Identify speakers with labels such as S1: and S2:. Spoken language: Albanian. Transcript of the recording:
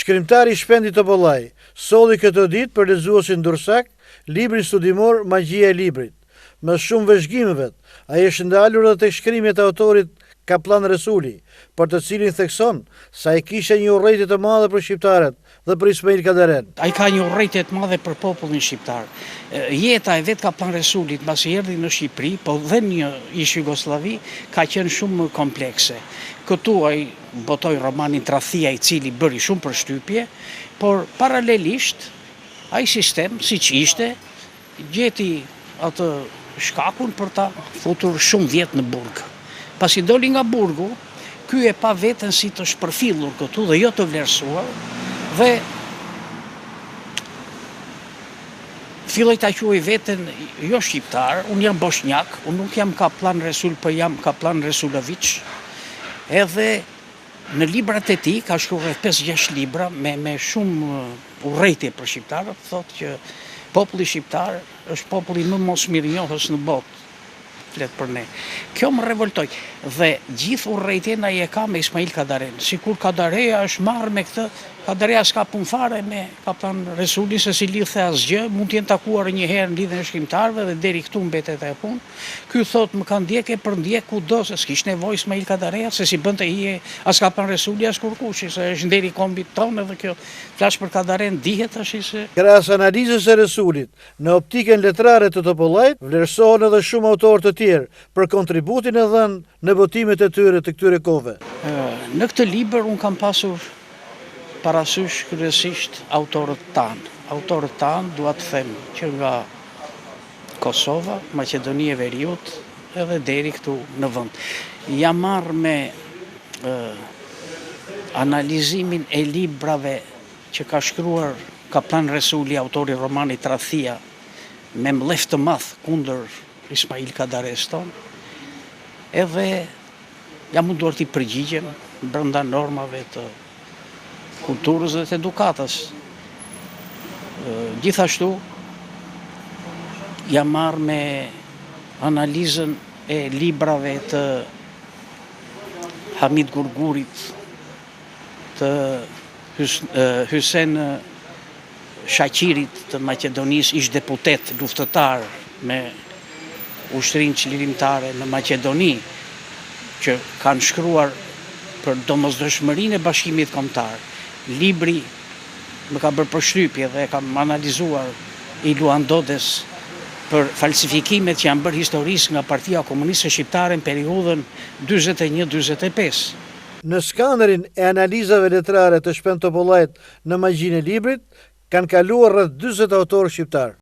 S1: Shkrimtari Shpendi Topollaj solli këtë ditë për lexuesin Dursak librin studimor Magjia e librit. Me shumë vëzhgimeve, ai është ndalur edhe tek shkrimet e autorit Kaplan Resuli, për të cilin thekson se ai kishte një urrëtie të madhe për shqiptarët dhe për Ismail Kadaren.
S2: Ai ka një urrëtie të madhe për popullin shqiptar. Jeta e vet Kaplan Resulit mbasi erdhi në Shqipëri, po dhe në ish Jugosllavi, ka qenë shumë komplekse. Këtu ai botoi romanin Tradhia, i cili bëri shumë përshtypje, por paralelisht ai sistem siç ishte gjeti atë shkakun për ta futur shumë vjet në burg. Pasi doli nga burgu, ky e pa veten si të shpërfillur këtu dhe jo të vlerësuar, dhe filloi ta quaj veten jo shqiptar, unë jam bosnjak, unë nuk jam Kaplan Resul, po jam Kaplan Resulovic. Edhe në librat e tij ka shkruar 5-6 libra me shumë urrëtie për shqiptarët, thotë që populli shqiptar është populli më mosmirënjohës në botë. Flet për ne. Kjo më revoltoi dhe gjithë urrëtien ai e ka me Ismail Kadaren. Sikur Kadareja është marrë me këtë, Kadareja s'ka punë fare me Kaplan Resulin, se si lidhte asgjë, mund të jenë takuar një herë në lidhjen e shkrimtarëve dhe deri këtu mbetet ajo punë. Ky thotë më ka ndjekë për ndjek kudo, se s'kishte nevojë Ismail Kadareja, se si bënte hije as Kaplan Resuli as kurkush, se është nderi kombit tonë dhe kjo flash për Kadaren dihet tash se
S1: krahas analizës së Resulit në optikën letrare të Topollajt, vlerësohen edhe shumë autorë të tjerë për kontributin e dhënë në botimet e tyre të këtyre kohëve.
S2: Në këtë libër unë kam pasur parasysh kryesisht autorët tanë. Autorët tanë, dua të them, që nga Kosova, Maqedonia e Veriut, edhe deri këtu në vend. Jam marrë me analizimin e librave që ka shkruar Kaplan Resuli, autori romanit Tradhia, me mlef të madh kundër Ismail Kadares ton, edhe jam munduar t'i përgjigjem brenda normave të kulturës dhe të edukatës. Gjithashtu, jam marrë me analizën e librave të Hamid Gurgurit, të Hysen Shaqirit të Maqedonisë, ish deputet luftëtar me ushtrinë çlirimtare në Maqedoni, që kanë shkruar për domosdoshmërinë e Bashkimit Kombëtar. Libri më ka bërë përshtypje dhe kam analizuar Iluan Dodes për falsifikimet që janë bërë historisë nga Partia Komuniste Shqiptare në periudhën 41-45.
S1: Në skanderin e analizave letrare të Shpendi Topollajt në Magjinë e librit, kanë kaluar rreth 40 autorë shqiptar.